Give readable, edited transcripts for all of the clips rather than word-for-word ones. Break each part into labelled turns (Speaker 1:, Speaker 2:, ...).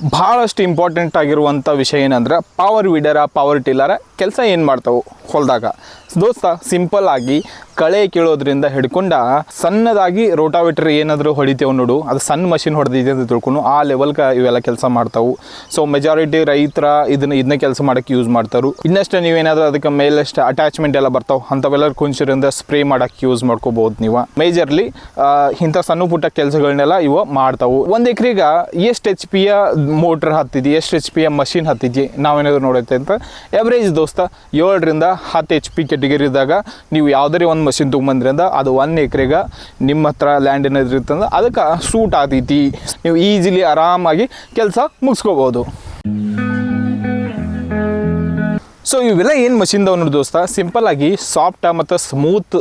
Speaker 1: ಭಾಳಷ್ಟು ಇಂಪಾರ್ಟೆಂಟ್ ಆಗಿರುವಂಥ ವಿಷಯ ಏನಂದ್ರೆ ಪವರ್ ವೀಡರ ಪವರ್ ಟಿಲ್ಲರ ಕೆಲಸ ಏನು ಮಾಡ್ತಾವೆ ಹೊಲದಾಗ ದೋಸ್ತ ಸಿಂಪಲ್ ಆಗಿ ಕಳೆ ಕೀಳೋದ್ರಿಂದ ಹಿಡ್ಕೊಂಡ ಸಣ್ಣದಾಗಿ ರೋಟಾವೇಟರ್ ಏನಾದರೂ ಹೊಡಿತೇವೆ ನೋಡು, ಅದು ಸಣ್ಣ ಮಷಿನ್ ಹೊಡೆದಿದೆ ಅಂತ ತಿಳ್ಕೊಂಡು ಆ ಲೆವೆಲ್ಗೆ ಇವೆಲ್ಲ ಕೆಲಸ ಮಾಡ್ತಾವೆ. ಸೊ ಮೆಜಾರಿಟಿ ರೈತರ ಇದನ್ನ ಕೆಲಸ ಮಾಡೋಕ್ಕೆ ಯೂಸ್ ಮಾಡ್ತಾರೆ. ಇನ್ನಷ್ಟು ನೀವೇನಾದರೂ ಅದಕ್ಕೆ ಮೇಲಷ್ಟು ಅಟ್ಯಾಚ್ಮೆಂಟ್ ಎಲ್ಲ ಬರ್ತಾವೆ ಅಂಥವೆಲ್ಲ ಕುಂಚರಿಂದ ಸ್ಪ್ರೇ ಮಾಡೋಕ್ಕೆ ಯೂಸ್ ಮಾಡ್ಕೋಬೋದು. ನೀವು ಮೇಜರ್ಲಿ ಇಂಥ ಸಣ್ಣ ಪುಟ್ಟ ಕೆಲಸಗಳನ್ನೆಲ್ಲ ಇವು ಮಾಡ್ತಾವೆ. ಒಂದು ಎಕರೆಗೆ ಎಷ್ಟು ಎಚ್ ಪಿಯ ಮೋಟ್ರ್ ಹತ್ತಿದ್ವಿ, ಎಷ್ಟು ಎಚ್ ಪಿಯ ಮಷಿನ್ ಹತ್ತಿದ್ವಿ ನಾವೇನಾದರೂ ನೋಡುತ್ತೆ ಅಂತ ಎವ್ರೇಜ್ ದೋಸ್ತ 7ರಿಂದ 10 HP ಕೆಟಗರಿದಾಗ ನೀವು ಯಾವುದೇ ಒಂದು ಮಷಿನ್ ತೊಗೊಂಬಂದ್ರಿ ಅಂದ್ರೆ ಅದು 1 ಎಕರೆಗೆ ನಿಮ್ಮ ಹತ್ರ ಲ್ಯಾಂಡ್ ಏನಾದ್ರು ಇರ್ತಂದ್ರೆ ಅದಕ್ಕೆ ಸೂಟ್ ಆಗ್ತೈತಿ. ನೀವು ಈಸಿಲಿ ಆರಾಮಾಗಿ ಕೆಲಸ ಮುಗಿಸ್ಕೋಬೋದು. ಸೊ ಇವೆಲ್ಲ ಏನು ಮಷಿನ್ದವ್ ನೋಡಿ ದೋಸ್ತ, ಸಿಂಪಲ್ ಆಗಿ ಸಾಫ್ಟ್ ಮತ್ತು ಸ್ಮೂತ್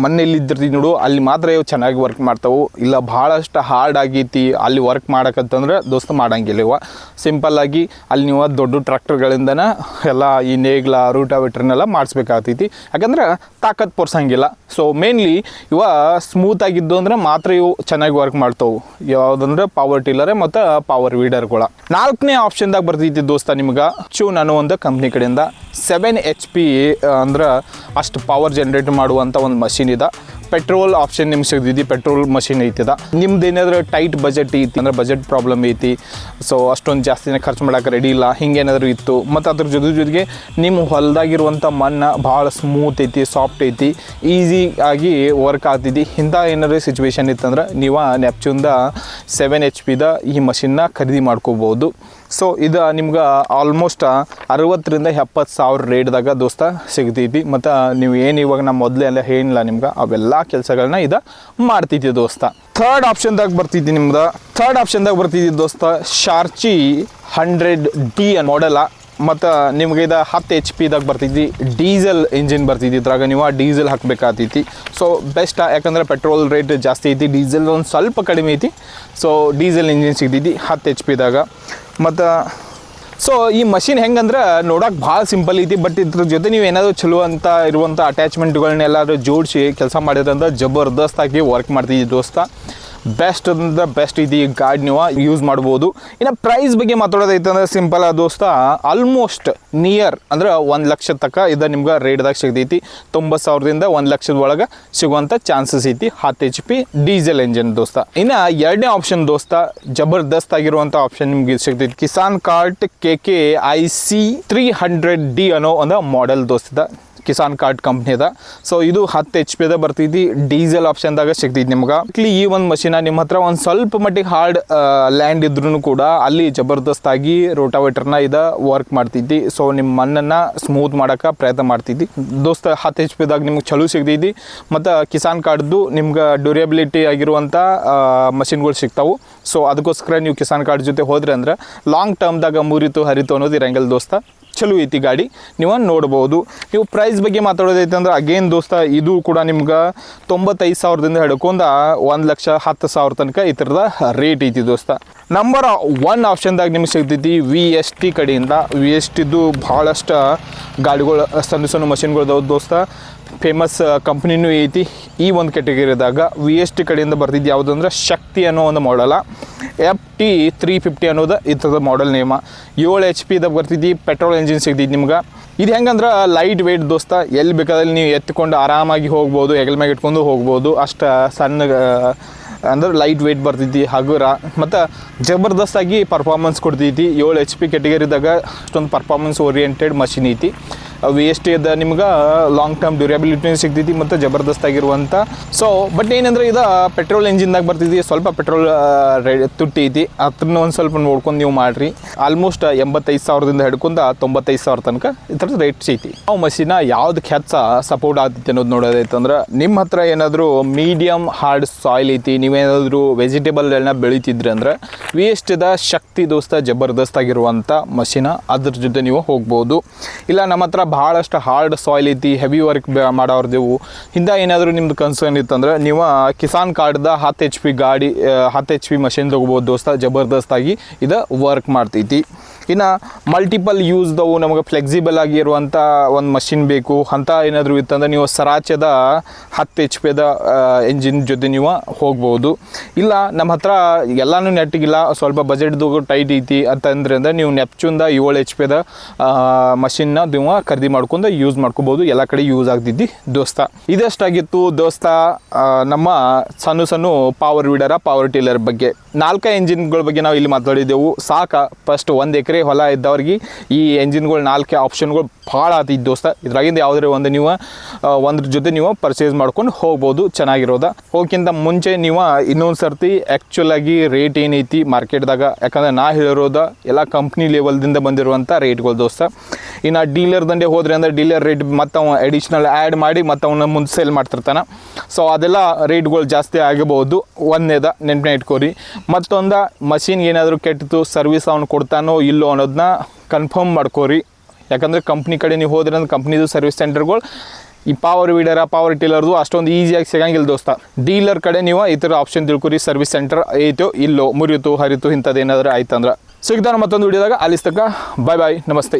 Speaker 1: ಮಣ್ಣಲ್ಲಿ ಇದ್ದಿರ್ತೀವಿ ನೋಡು, ಅಲ್ಲಿ ಮಾತ್ರ ಇವು ಚೆನ್ನಾಗಿ ವರ್ಕ್ ಮಾಡ್ತಾವೆ. ಇಲ್ಲ ಭಾಳಷ್ಟು ಹಾರ್ಡ್ ಆಗೈತಿ ಅಲ್ಲಿ ವರ್ಕ್ ಮಾಡೋಕ್ಕಂತಂದ್ರೆ ದೋಸ್ತ ಮಾಡಂಗಿಲ್ಲ. ಇವ ಸಿಂಪಲ್ಲಾಗಿ ಅಲ್ಲಿ ನೀವು ದೊಡ್ಡ ಟ್ರ್ಯಾಕ್ಟರ್ಗಳಿಂದನೇ ಎಲ್ಲ ಈ ನೇಗ್ಲ ರೂಟಾವೇಟ್ರನ್ನೆಲ್ಲ ಮಾಡಿಸ್ಬೇಕಾಗ್ತೈತಿ, ಯಾಕಂದ್ರೆ ತಾಕತ್ ಪೋರ್ಸಂಗಿಲ್ಲ. ಸೊ ಮೇನ್ಲಿ ಇವ ಸ್ಮೂತ್ ಆಗಿದ್ದು ಅಂದ್ರೆ ಮಾತ್ರ ಇವು ಚೆನ್ನಾಗಿ ವರ್ಕ್ ಮಾಡ್ತಾವೆ. ಯಾವುದಂದ್ರೆ ಪವರ್ ಟಿಲ್ಲರ್ ಮತ್ತು ಪವರ್ ವೀಡರ್ಗಳ. 4ನೇ ಆಪ್ಷನ್ದಾಗ ಬರ್ತೈತಿ ದೋಸ್ತ ನಿಮ್ಗೆ ಚೂನ್ ಅನ್ನೋ ಒಂದು ಕಂಪ್ನಿ ಕಡೆಯಿಂದ 7 HP ಅಂದ್ರೆ ಅಷ್ಟು ಪವರ್ ಜನ್ರೇಟ್ ಮಾಡುವಂಥ ಒಂದು ಮಷಿನ್ ಇದೆ. ಪೆಟ್ರೋಲ್ ಆಪ್ಷನ್ ನಿಮ್ಗೆ ಸಿಗ್ತಿದ್ದು ಪೆಟ್ರೋಲ್ ಮಷಿನ್ ಐತಿದ. ನಿಮ್ದು ಏನಾದರೂ ಟೈಟ್ ಬಜೆಟ್ ಐತಿ ಅಂದ್ರೆ ಬಜೆಟ್ ಪ್ರಾಬ್ಲಮ್ ಐತಿ, ಸೊ ಅಷ್ಟೊಂದು ಜಾಸ್ತಿನೇ ಖರ್ಚು ಮಾಡೋಕೆ ರೆಡಿ ಇಲ್ಲ, ಹಿಂಗೇನಾದರೂ ಇತ್ತು ಮತ್ತು ಅದ್ರ ಜೊತೆಗೆ ನಿಮ್ಮ ಹೊಲದಾಗಿರುವಂಥ ಮಣ್ಣು ಭಾಳ ಸ್ಮೂತ್ ಐತಿ, ಸಾಫ್ಟ್ ಐತಿ, ಈಸಿ ಆಗಿ ವರ್ಕ್ ಆಗ್ತೈತಿ, ಇಂಥ ಏನಾದರೂ ಸಿಚುವೇಶನ್ ಇತ್ತಂದ್ರೆ ನೀವು ನೆಪ್ಚೂನ್ದ 7 HP ಈ ಮಷಿನ್ನ ಖರೀದಿ ಮಾಡ್ಕೋಬೋದು. ಸೊ ಇದು ನಿಮ್ಗೆ ಆಲ್ಮೋಸ್ಟ್ 60ರಿಂದ 70 ಸಾವಿರ ರೇಟ್ದಾಗ ದೋಸ್ತ ಸಿಗ್ತೈತಿ. ಮತ್ತು ನೀವು ಏನು ಇವಾಗ ನಮ್ಮ ಮೊದಲೇ ಎಲ್ಲ ಏನಿಲ್ಲ ನಿಮ್ಗೆ ಅವೆಲ್ಲ ಕೆಲಸಗಳನ್ನ ಇದು ಮಾಡ್ತೈತಿ ದೋಸ್ತ. ಥರ್ಡ್ ಆಪ್ಷನ್ದಾಗ ಬರ್ತಿದ್ದಿ ದೋಸ್ತ ಶಾರ್ಚಿ 100D ಮಾಡೆಲ. ಮತ್ತು ನಿಮ್ಗೆ ಇದು 10 HP ಬರ್ತಿದ್ದಿ ಡೀಸೆಲ್ ಇಂಜಿನ್ ಬರ್ತಿದ್ದಿ. ಇದ್ರಾಗ ನೀವು ಡೀಸೆಲ್ ಹಾಕಬೇಕಾಗ್ತೈತಿ. ಸೊ ಬೆಸ್ಟ್, ಯಾಕಂದರೆ ಪೆಟ್ರೋಲ್ ರೇಟ್ ಜಾಸ್ತಿ ಐತಿ, ಡೀಸೆಲ್ ಒಂದು ಸ್ವಲ್ಪ ಕಡಿಮೆ ಐತಿ. ಸೊ ಡೀಸೆಲ್ ಇಂಜಿನ್ ಸಿಗ್ತೈತಿ 10 HP ಮತ್ತು ಸೊ ಈ ಮಷಿನ್ ಹೆಂಗಂದ್ರೆ ನೋಡೋಕೆ ಭಾಳ ಸಿಂಪಲ್ ಐತಿ, ಬಟ್ ಇದ್ರ ಜೊತೆ ನೀವು ಏನಾದರೂ ಚಲೋ ಅಂತ ಇರುವಂಥ ಅಟ್ಯಾಚ್ಮೆಂಟ್ಗಳನ್ನೆಲ್ಲಾದ್ರೂ ಜೋಡಿಸಿ ಕೆಲಸ ಮಾಡಿದ್ರಂದ್ರೆ ಜಬರ್ದಸ್ತಾಗಿ ವರ್ಕ್ ಮಾಡ್ತಿದ್ದಿ ದೋಸ್ತ. ಬೆಸ್ಟ್ ಅಂದ್ರೆ ಬೆಸ್ಟ್ ಐತಿ ಈ ಗಾಡಿ ನೀವು ಯೂಸ್ ಮಾಡ್ಬೋದು. ಇನ್ನು ಪ್ರೈಸ್ ಬಗ್ಗೆ ಮಾತಾಡೋದೈತೆ ಅಂದ್ರೆ ಸಿಂಪಲ್ ದೋಸ್ತ, ಆಲ್ಮೋಸ್ಟ್ ನಿಯರ್ ಅಂದ್ರೆ 1 ಲಕ್ಷ ತನಕ ಇದು ನಿಮ್ಗೆ ರೇಟ್ದಾಗ ಸಿಗ್ತೈತಿ. 90,000ದಿಂದ 1 ಲಕ್ಷದ ಒಳಗೆ ಸಿಗುವಂಥ ಚಾನ್ಸಸ್ ಐತಿ 10 HP ಡೀಸೆಲ್ ಇಂಜಿನ್ ದೋಸ್ತ. ಇನ್ನು 2ನೇ ಆಪ್ಷನ್ ದೋಸ್ತ, ಜಬರ್ದಸ್ತ್ ಆಗಿರುವಂಥ ಆಪ್ಷನ್ ನಿಮ್ಗೆ ಸಿಗ್ತೈತಿ Kisan cart KK IC 300D ಅನ್ನೋ ಒಂದು ಮಾಡೆಲ್ ದೋಸ್ತಿದ, ಕಿಸಾನ್ ಕಾರ್ಟ್ ಕಂಪ್ನಿ ಅದ. ಸೊ ಇದು 10 HP ಬರ್ತಿದ್ದಿ ಡೀಸೆಲ್ ಆಪ್ಷನ್ದಾಗ ಸಿಗ್ತೈತಿ ನಿಮ್ಗೆ. ಈ ಒಂದು ಮಷಿನ ನಿಮ್ಮ ಹತ್ರ ಒಂದು ಸ್ವಲ್ಪ ಮಟ್ಟಿಗೆ ಹಾರ್ಡ್ ಲ್ಯಾಂಡ್ ಇದ್ರೂ ಕೂಡ ಅಲ್ಲಿ ಜಬರ್ದಸ್ತಾಗಿ ರೋಟಾವೇಟರ್ನ ಇದು ವರ್ಕ್ ಮಾಡ್ತಿದ್ದಿ. ಸೊ ನಿಮ್ಮ ಮಣ್ಣನ್ನು ಸ್ಮೂತ್ ಮಾಡೋಕೆ ಪ್ರಯತ್ನ ಮಾಡ್ತಿದ್ದಿ ದೋಸ್ತ. 10 HP ನಿಮ್ಗೆ ಚಲೋ ಸಿಗ್ತೈತಿ. ಮತ್ತು ಕಿಸಾನ್ ಕಾರ್ಡ್ದು ನಿಮ್ಗೆ ಡ್ಯೂರೇಬಿಲಿಟಿ ಆಗಿರುವಂಥ ಮಷಿನ್ಗಳು ಸಿಗ್ತಾವೆ. ಸೊ ಅದಕ್ಕೋಸ್ಕರ ನೀವು ಕಿಸಾನ್ ಕಾರ್ಡ್ ಜೊತೆ ಹೋದ್ರೆ ಅಂದ್ರೆ ಲಾಂಗ್ ಟರ್ಮ್ದಾಗ ಮುರಿತು ಹರಿತು ಅನ್ನೋದು ಇರಂಗಿಲ್ಲ ದೋಸ್ತ. ಚಲೋ ಐತಿ ಗಾಡಿ, ನೀವು ನೋಡ್ಬೋದು. ನೀವು ಪ್ರೈಸ್ ಬಗ್ಗೆ ಮಾತಾಡೋದೈತೆ ಅಂದ್ರೆ ಅಗೇನ್ ದೋಸ್ತ, ಇದು ಕೂಡ ನಿಮ್ಗೆ 95,000ದಿಂದ ಹಿಡ್ಕೊಂಡು 1,10,000 ತನಕ ಈ ಥರದ ರೇಟ್ ಐತಿ ದೋಸ್ತ. ನಂಬರ್ 1 ಆಪ್ಷನ್ದಾಗ ನಿಮ್ಗೆ ಸಿಗ್ತೈತಿ VST ಕಡೆಯಿಂದ. VSTದು ಭಾಳಷ್ಟು ಗಾಡಿಗಳು ಸಣ್ಣ ಮಷಿನ್ಗಳು ದೋಸ್ತ, ಫೇಮಸ್ ಕಂಪ್ನಿನೂ ಐತಿ. ಈ ಒಂದು ಕೆಟಗರಿದಾಗ VST ಕಡೆಯಿಂದ ಬರ್ತಿದ್ದು ಯಾವುದು ಅಂದ್ರೆ ಶಕ್ತಿ ಅನ್ನೋ ಒಂದು ಮಾಡಲ. FT 350 ಅನ್ನೋದು ಈ ಥರದ ಮಾಡೆಲ್ ನೇಮ. 7 HP ಬರ್ತಿದ್ದು ಪೆಟ್ರೋಲ್ ಇಂಜಿನ್ ಸಿಗ್ತಿದ್ದು ನಿಮ್ಗೆ. ಇದು ಹೆಂಗಂದ್ರೆ ಲೈಟ್ ವೆಯ್ಟ್ ದೋಸ್ತ, ಎಲ್ಲಿ ಬೇಕಾದಲ್ಲಿ ನೀವು ಎತ್ಕೊಂಡು ಆರಾಮಾಗಿ ಹೋಗ್ಬೋದು, ಹೆಗಲ ಮ್ಯಾಗ ಇಟ್ಕೊಂಡು ಹೋಗ್ಬೋದು. ಅಷ್ಟು ಸಣ್ಣ ಅಂದ್ರೆ ಲೈಟ್ ವೆಯ್ಟ್ ಬರ್ತಿದ್ದಿ, ಹಗುರ ಮತ್ತು ಜಬರ್ದಸ್ತಾಗಿ ಪರ್ಫಾರ್ಮೆನ್ಸ್ ಕೊಡ್ತೈತಿ. 7 HP ಕೆಟಗರಿದಾಗ ಅಷ್ಟೊಂದು ಪರ್ಫಾರ್ಮೆನ್ಸ್ ಓರಿಯೆಂಟೆಡ್ ಮಷಿನ್ ಐತಿ. VST ಅದ ನಿಮ್ಗೆ ಲಾಂಗ್ ಟರ್ಮ್ ಡ್ಯೂರೇಬಿಲಿಟಿ ಸಿಗ್ತೈತಿ ಮತ್ತು ಜಬರ್ದಸ್ತಾಗಿರುವಂಥ. ಸೊ ಬಟ್ ಏನಂದ್ರೆ ಇದು ಪೆಟ್ರೋಲ್ ಇಂಜಿನ್ದಾಗ ಬರ್ತಿದ್ದಿ, ಸ್ವಲ್ಪ ಪೆಟ್ರೋಲ್ ತುಟ್ಟಿ ಐತಿ, ಅದನ್ನ ಒಂದು ಸ್ವಲ್ಪ ನೋಡ್ಕೊಂಡು ನೀವು ಮಾಡಿರಿ. ಆಲ್ಮೋಸ್ಟ್ 85,000ದಿಂದ ಹಿಡ್ಕೊಂಡು 95,000 ತನಕ ಈ ಥರದ ರೇಟ್ಸ್ ಐತಿ. ನಾವು ಮಷಿನ ಯಾವ್ದಕ್ಕೆ ಹೆಚ್ಚ ಸಪೋರ್ಟ್ ಆಗ್ತೈತಿ ಅನ್ನೋದು ನೋಡೋದೈತೆ ಅಂದ್ರೆ, ನಿಮ್ಮ ಹತ್ರ ಏನಾದರೂ ಮೀಡಿಯಮ್ ಹಾರ್ಡ್ ಸಾಯಿಲ್ ಐತಿ, ನೀವೇನಾದರೂ ವೆಜಿಟೇಬಲ್ಗಳನ್ನ ಬೆಳೀತಿದ್ರಿ ಅಂದ್ರೆ VSTದ ಶಕ್ತಿ ದೋಸ್ತ ಜಬರ್ದಸ್ತಾಗಿರುವಂಥ ಮಷಿನ, ಅದ್ರ ಜೊತೆ ನೀವು ಹೋಗ್ಬೋದು. ಇಲ್ಲ ನಮ್ಮ ಹತ್ರ ಭಾಳಷ್ಟು ಹಾರ್ಡ್ ಸಾಯಿಲ್ ಐತಿ, ಹೆವಿ ವರ್ಕ್ ಮಾಡೋರ್ದೇವು ಇಂಥ ಏನಾದರೂ ನಿಮ್ದು ಕನ್ಸರ್ನ್ ಇತ್ತಂದ್ರೆ ನೀವು ಕಿಸಾನ್ ಕಾರ್ಡ್ದ 10 HP ಗಾಡಿ 10 HP ಮಷಿನ್ ತೊಗೋಬೋದು ದೋಸ್ತ. ಜಬರ್ದಸ್ತಾಗಿ ಇದು ವರ್ಕ್ ಮಾಡ್ತೈತಿ. ಇನ್ನು ಮಲ್ಟಿಪಲ್ ಯೂಸ್ದವು ನಮಗೆ ಫ್ಲೆಕ್ಸಿಬಲ್ ಆಗಿರುವಂಥ ಒಂದು ಮಷಿನ್ ಬೇಕು ಅಂತ ಏನಾದರೂ ಇತ್ತಂದ್ರೆ ನೀವು ಸರಾಚದ 10 HP ಎಂಜಿನ್ ಜೊತೆ ನೀವು ಹೋಗ್ಬೋದು. ಇಲ್ಲ ನಮ್ಮ ಹತ್ರ ಎಲ್ಲನೂ ನೆಟ್ಟಿಗಿಲ್ಲ, ಸ್ವಲ್ಪ ಬಜೆಟ್ದು ಟೈಟ್ ಐತಿ ಅಂತಂದ್ರೆ ನೀವು ನೆಪ್ಚೂನ್ದ 7 HP ಮಷಿನ್ನ ನೀವು ಖರೀದಿ ಮಾಡ್ಕೊಂಡು ಯೂಸ್ ಮಾಡ್ಕೋಬೋದು. ಎಲ್ಲ ಕಡೆ ಯೂಸ್ ಆಗ್ತಿದ್ದಿ ದೋಸ್ತ. ಇದಷ್ಟಾಗಿತ್ತು ದೋಸ್ತ ನಮ್ಮ ಸಣ್ಣ ಪವರ್ ವೀಡರ ಪವರ್ ಟಿಲ್ಲರ್ ಬಗ್ಗೆ. 4 ಎಂಜಿನ್ಗಳ ಬಗ್ಗೆ ನಾವು ಇಲ್ಲಿ ಮಾತಾಡಿದ್ದೆವು. ಸಾಕ ಫಸ್ಟ್ 1 ಎಕರೆ ಹೊಲ ಇದ್ದವ್ರಿಗೆ ಈ ಎಂಜಿನ್ಗಳು 4 ಆಪ್ಷನ್ಗಳು ಭಾಳ ಆತಿದ್ದು ದೋಸ್ತ. ಇದ್ರಾಗಿಂದ ಯಾವುದೇ ಒಂದು ನೀವು ಒಂದ್ರ ಜೊತೆ ನೀವು ಪರ್ಚೇಸ್ ಮಾಡ್ಕೊಂಡು ಹೋಗ್ಬೋದು, ಚೆನ್ನಾಗಿರೋದ. ಹೋಗಿಂತ ಮುಂಚೆ ನೀವು ಇನ್ನೊಂದು ಸರ್ತಿ ಆ್ಯಕ್ಚುಲಾಗಿ ರೇಟ್ ಏನೈತಿ ಮಾರ್ಕೆಟ್ದಾಗ, ಯಾಕಂದ್ರೆ ನಾ ಹೇಳಿರೋದ ಎಲ್ಲ ಕಂಪ್ನಿ ಲೆವೆಲ್ದಿಂದ ಬಂದಿರುವಂಥ ರೇಟ್ಗಳು ದೋಸ್ತ. ಇನ್ನು ಡೀಲರ್ ದಂಡೆ ಹೋದ್ರೆ ಅಂದರೆ ಡೀಲರ್ ರೇಟ್ ಮತ್ತು ಅವ ಅಡಿಷ್ನಲ್ ಆ್ಯಡ್ ಮಾಡಿ ಮತ್ತು ಅವನ್ನ ಮುಂದೆ ಸೇಲ್ ಮಾಡ್ತಿರ್ತಾನೆ. ಸೊ ಅದೆಲ್ಲ ರೇಟ್ಗಳು ಜಾಸ್ತಿ ಆಗಬಹುದು. ಒಂದೇದ ನೆನಪನ್ನ ಇಟ್ಕೋರಿ. ಮತ್ತೊಂದು ಮಷಿನ್ಗೆ ಏನಾದರೂ ಕೆಟ್ಟಿತು, ಸರ್ವಿಸ್ ಅವ್ನು ಕೊಡ್ತಾನೋ ಇಲ್ಲೋ ಅನ್ನೋದನ್ನ ಕನ್ಫರ್ಮ್ ಮಾಡ್ಕೋರಿ. ಯಾಕಂದರೆ ಕಂಪ್ನಿ ಕಡೆ ನೀವು ಹೋದ್ರೆ ಅಂದ್ರೆ ಕಂಪ್ನಿದು ಸರ್ವಿಸ್ ಸೆಂಟರ್ಗಳು ಈ ಪವರ್ ವೀಡರ ಪವರ್ ಟಿಲ್ಲರ್ದು ಅಷ್ಟೊಂದು ಈಸಿಯಾಗಿ ಸಿಗಂಗಿಲ್ಲ ದೋಸ್ತ. ಡೀಲರ್ ಕಡೆ ನೀವು ಈ ಥರ ಆಪ್ಷನ್ ತಿಳ್ಕೊರಿ. ಸರ್ವಿಸ್ ಸೆಂಟರ್ ಐತೋ ಇಲ್ಲೋ, ಮುರಿತು ಹರಿತು ಇಂಥದ್ದು ಏನಾದರೂ ಆಯ್ತಂದ್ರೆ. ಸಿಗ್ತಾನೆ ಮತ್ತೊಂದು ವಿಡಿಯೋದಾಗ. ಅಲ್ಲಿಸ್ತಕ್ಕ ಬಾಯ್ ಬಾಯ್, ನಮಸ್ತೆ.